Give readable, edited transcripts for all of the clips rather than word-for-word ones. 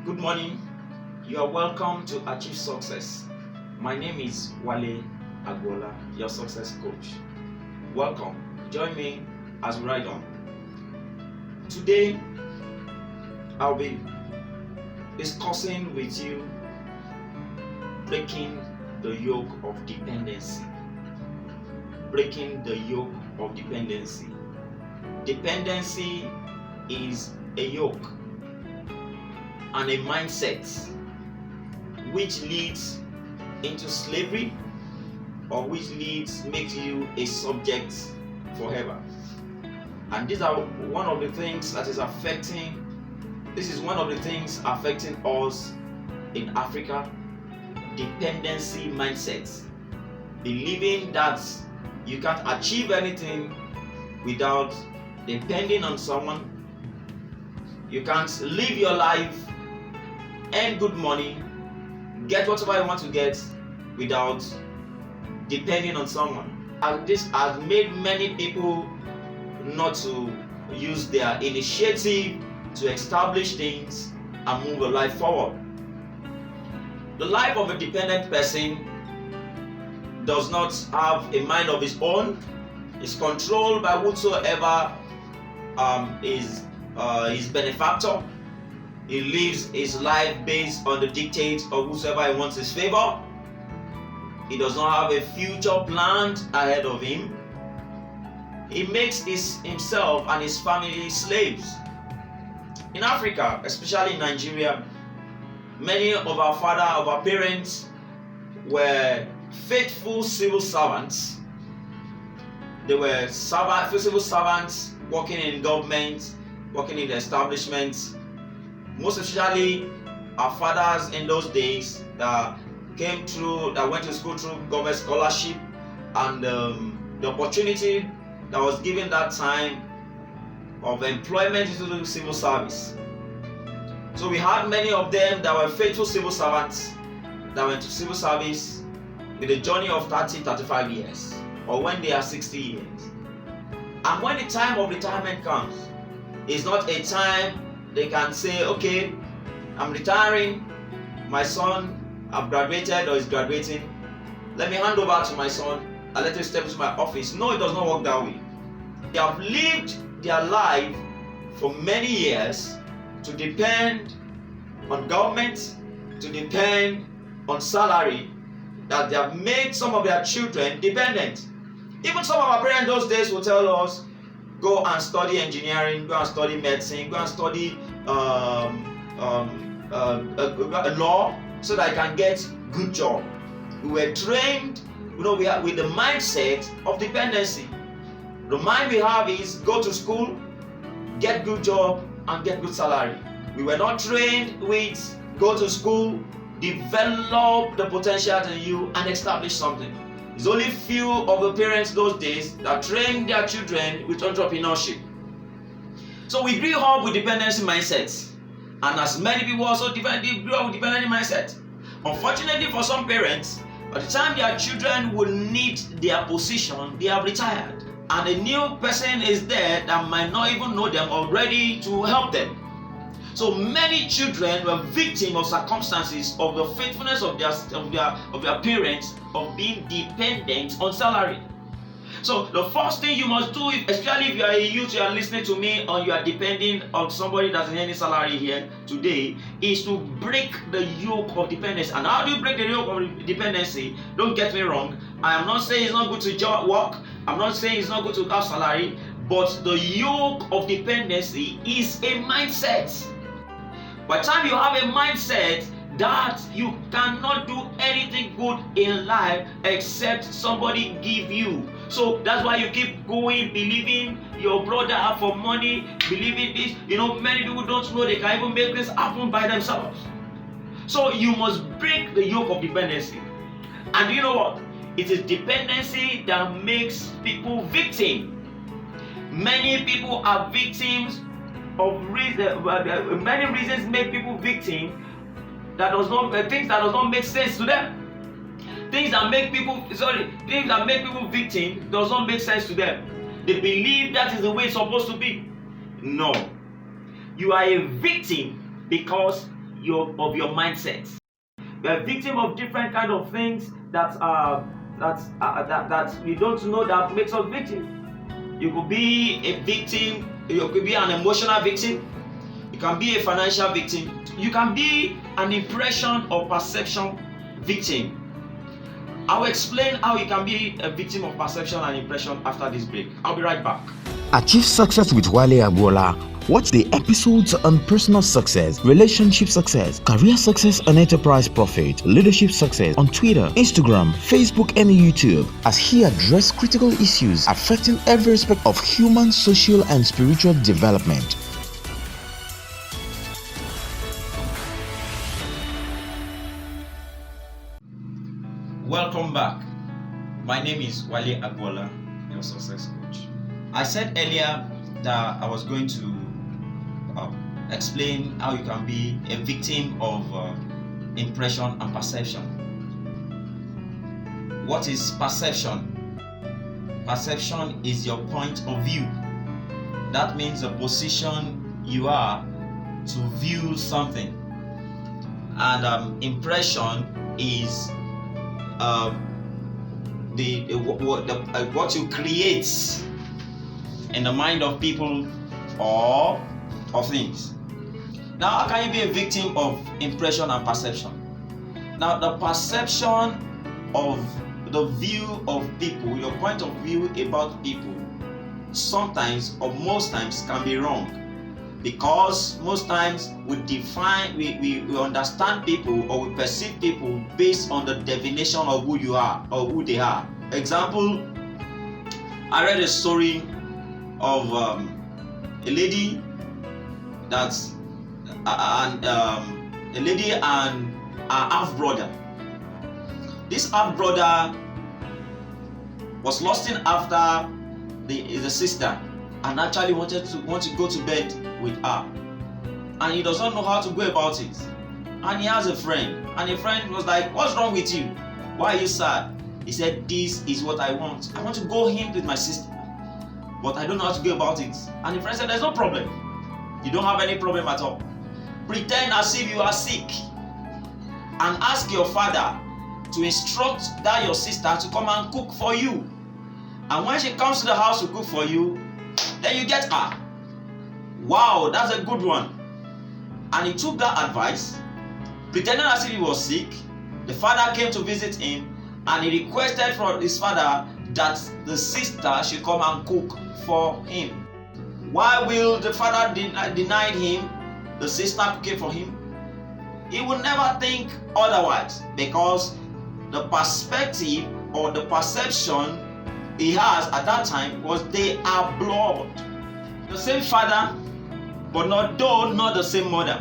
Good morning. You are welcome to Achieve Success. My name is Wale Agbola, your success coach. Welcome. Join me as we ride on. Today, I'll be discussing with you breaking the yoke of dependency. Breaking the yoke of dependency. Dependency is a yoke and a mindset which leads into slavery or which makes you a subject forever. And these are one of the things that is affecting us in Africa. Dependency mindsets, believing that you can't achieve anything without depending on someone. You can't live your life, earn good money, get whatever you want to get without depending on someone. And this has made many people not to use their initiative to establish things and move a life forward. The life of a dependent person does not have a mind of his own. Is controlled by whosoever is his benefactor. He lives his life based on the dictates of whosoever he wants his favor. He does not have a future planned ahead of him. He makes himself and his family slaves. In Africa, especially in Nigeria, many of our parents were faithful civil servants. They were civil servants working in government, working in the establishments. Most especially our fathers in those days that went to school through government scholarship, and the opportunity that was given that time of employment into the civil service. So we had many of them that were faithful civil servants that went to civil service with a journey of 30-35 years, or when they are 60 years. And when the time of retirement comes, it's not a time they can say, okay, I'm retiring, my son have graduated or is graduating, let me hand over to my son and let him step into my office. No, it does not work that way. They have lived their life for many years to depend on government, to depend on salary, that they have made some of their children dependent. Even some of our parents those days will tell us, go and study engineering, go and study medicine, go and study law so that I can get good job. We were trained, with the mindset of dependency. The mind we have is go to school, get good job, and get good salary. We were not trained with go to school, develop the potential in you, and establish something. It's only few of the parents those days that train their children with entrepreneurship. So we grew up with dependency mindsets, and as many people also grew up with dependency mindset. Unfortunately for some parents, by the time their children will need their position, they have retired, and a new person is there that might not even know them or ready to help them. So many children were victims of circumstances of the faithfulness of their parents, of being dependent on salary. So the first thing you must do, especially if you are a youth, you are listening to me, or you are depending on somebody that doesn't have any salary here today, is to break the yoke of dependency. And how do you break the yoke of dependency? Don't get me wrong. I am not saying it's not good to work. I'm not saying it's not good to have salary. But the yoke of dependency is a mindset. By the time you have a mindset that you cannot do anything good in life except somebody give you. So that's why you keep going, believing your brother for money, believing this. Many people don't know they can even make this happen by themselves. So you must break the yoke of dependency. And you know what? It is dependency that makes people victims. Many people are victims of many reasons make people victims. Things that does not make sense to them. Things that make people victims does not make sense to them. They believe that is the way it's supposed to be. No. You are a victim because your mindset. You are a victim of different kind of things that we don't know that makes us victim. You could be a victim. You could be an emotional victim. You can be a financial victim. You can be an impression or perception victim. I will explain how you can be a victim of perception and impression after this break. I'll be right back. Achieve Success with Wale Agbola. Watch the episodes on personal success, relationship success, career success and enterprise profit, leadership success on Twitter, Instagram, Facebook and YouTube as he addresses critical issues affecting every aspect of human, social and spiritual development. Welcome back. My name is Wale Agbola, your success coach. I said earlier that I was going to explain how you can be a victim of impression and perception. What is perception? Perception is your point of view. That means the position you are to view something. And impression is what you create in the mind of people or of things. Now, how can you be a victim of impression and perception? Now, the perception of the view of people, your point of view about people, sometimes or most times can be wrong, because most times we understand people or we perceive people based on the definition of who you are or who they are. Example, I read a story of a lady that's a lady and her half brother. This half brother was lusting after the sister and actually want to go to bed with her, and he does not know how to go about it. And he has a friend, and a friend was like, "What's wrong with you? Why are you sad?" He said, "This is what I want. I want to go in with my sister, but I don't know how to go about it." And the friend said, "There's no problem. You don't have any problem at all. Pretend as if you are sick and ask your father to instruct that your sister to come and cook for you. And when she comes to the house to cook for you, then you get her." Wow, that's a good one. And he took that advice, pretending as if he was sick. The father came to visit him, and he requested from his father that the sister should come and cook for him. Why will the father deny him the sister cooking for him? He will never think otherwise, because the perspective or the perception he has at that time was they are blood. The same father, but not the same mother.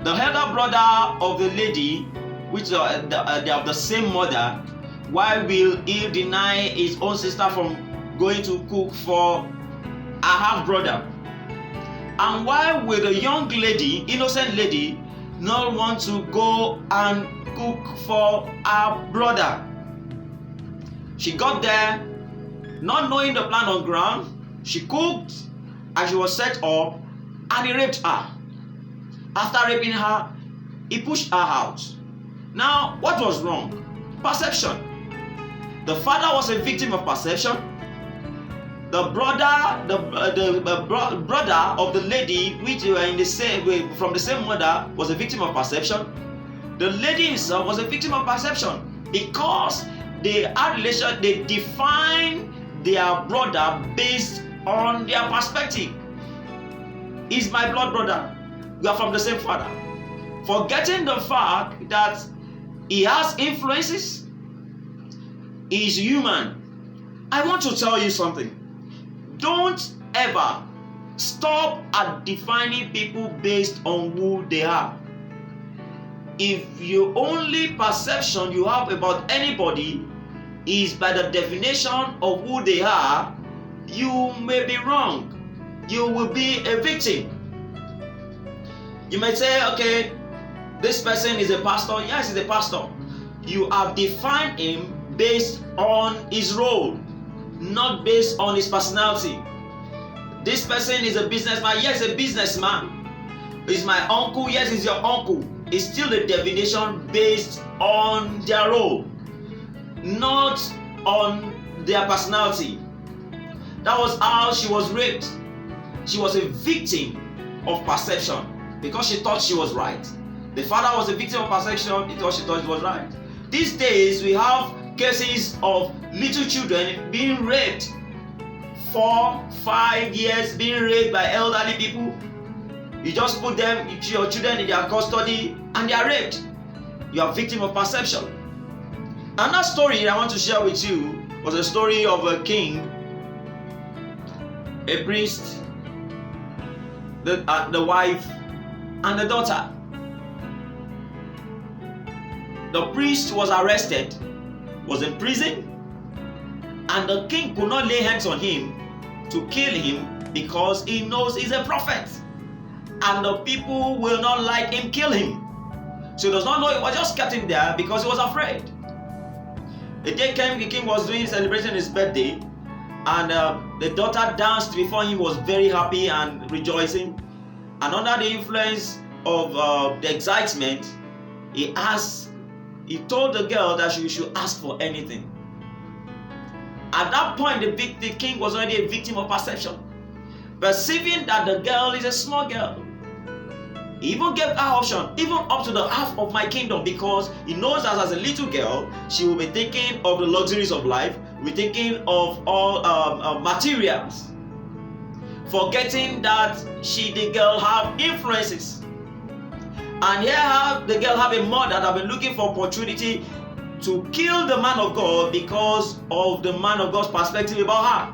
The elder brother of the lady, which they are of the same mother, why will he deny his own sister from going to cook for her half brother? And why will the young lady, innocent lady, not want to go and cook for her brother? She got there, not knowing the plan on ground. She cooked and she was set up, and he raped her. After raping her, he pushed her out. Now, what was wrong? Perception. The father was a victim of perception. The brother of the lady, which were in the same way, from the same mother, was a victim of perception. The lady himself was a victim of perception, because they had relation. They define their brother based on their perspective. He's my blood brother. We are from the same father. Forgetting the fact that he has influences. He's human. I want to tell you something. Don't ever stop at defining people based on who they are. If your only perception you have about anybody is by the definition of who they are, you may be wrong. You will be a victim. You may say, okay, this person is a pastor. Yes, he's a pastor. You have defined him based on his role, not based on his personality. This person is a businessman. Yes, a businessman. Is my uncle? Yes, it's your uncle. It's still a definition based on their role, not on their personality. That was how she was raped. She was a victim of perception because she thought she was right. The father was a victim of perception because she thought he was right. These days we have cases of little children being raped, 4, 5 years being raped by elderly people. You just put them, your children, in their custody and they are raped. You are a victim of perception. Another story I want to share with you was a story of a king, a priest, the wife, and the daughter. The priest was arrested, was in prison, and the king could not lay hands on him to kill him because he knows he's a prophet. And the people will not let him kill him. So he does not know, he was just kept him there because he was afraid. The day came, the king was celebrating his birthday, and the daughter danced before him, was very happy and rejoicing. And under the influence of the excitement, he told the girl that she should ask for anything. At that point, the king was already a victim of perception. Perceiving that the girl is a small girl, he even gave her option, even up to the half of my kingdom, because he knows that as a little girl, she will be thinking of the luxuries of life, will be thinking of all materials, forgetting that the girl have influences. And here the girl have a mother that have been looking for opportunity to kill the man of God because of the man of God's perspective about her.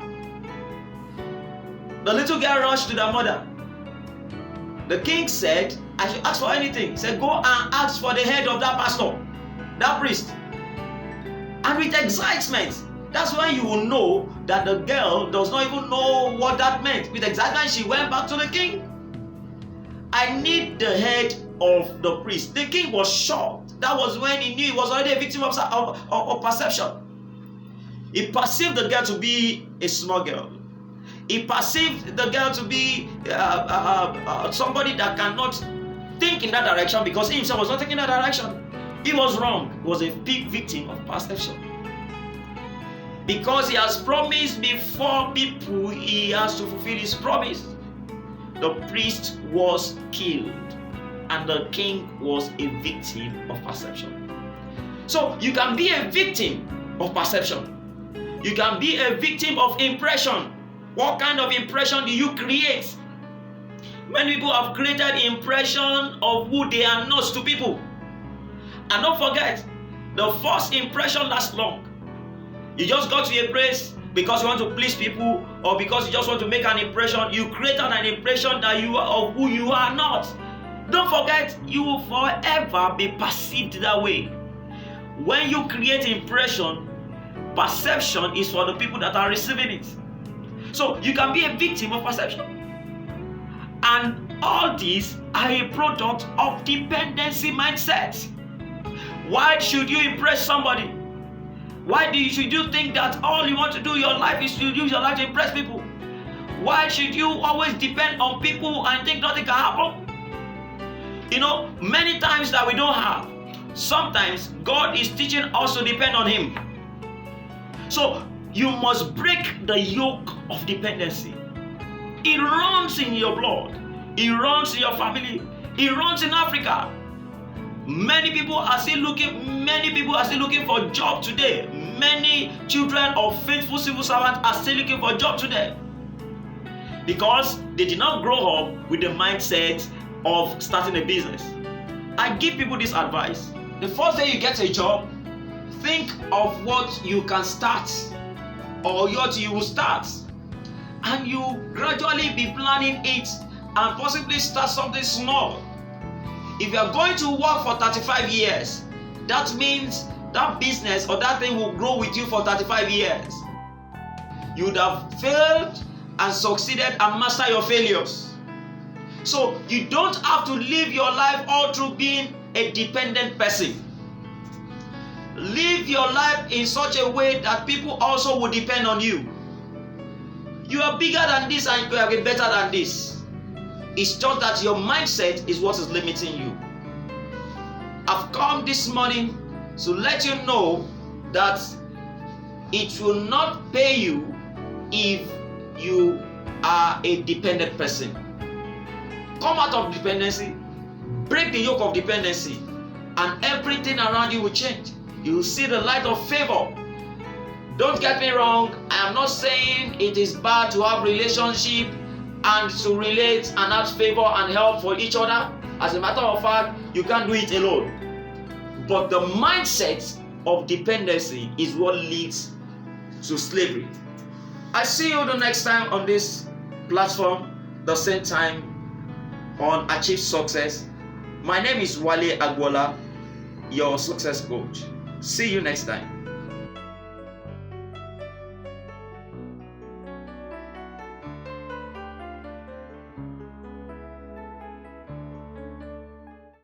The little girl rushed to the mother. The king said, I should ask for anything. He said, go and ask for the head of that pastor, that priest. And with excitement, that's when you will know that the girl does not even know what that meant. With excitement, she went back to the king. I need the head of the priest. The king was shocked. That was when he knew he was already a victim of perception. He perceived the girl to be a small girl. He perceived the girl to be somebody that cannot think in that direction because he himself was not thinking in that direction. He was wrong. He was a big victim of perception. Because he has promised before people, he has to fulfill his promise. The priest was killed and the king was a victim of perception. So you can be a victim of perception. You can be a victim of impression. What kind of impression do you create? Many people have created impression of who they are not to people. And don't forget, the first impression lasts long. You just got to a place because you want to please people or because you just want to make an impression. You created an impression that you are of who you are not. Don't forget, you will forever be perceived that way. When you create impression, perception is for the people that are receiving it. So you can be a victim of perception. And all these are a product of dependency mindset. Why should you impress somebody? Why should you think that all you want to do in your life is to use your life to impress people? Why should you always depend on people and think nothing can happen? You know, many times that we don't have, sometimes God is teaching us to depend on Him. So you must break the yoke of dependency. It runs in your blood. It runs in your family. It runs in Africa. Many people are still looking for job today. Many children of faithful civil servants are still looking for a job today because they did not grow up with the mindset of starting a business. I give people this advice. The first day you get a job, think of what you can start or what you will start, and you gradually be planning it and possibly start something small. If you are going to work for 35 years, that means that business or that thing will grow with you for 35 years. You would have failed and succeeded and mastered your failures. So you don't have to live your life all through being a dependent person. Live your life in such a way that people also will depend on you. You are bigger than this and you are better than this. It's just that your mindset is what is limiting you. I've come this morning to let you know that it will not pay you if you are a dependent person. Come out of dependency, break the yoke of dependency, and everything around you will change. You will see the light of favor. Don't get me wrong, I am not saying it is bad to have relationship and to relate and have favor and help for each other. As a matter of fact, you can't do it alone. But the mindset of dependency is what leads to slavery. I see you the next time on this platform, the same time on Achieve Success. My name is Wale Agbola, your success coach. See you next time.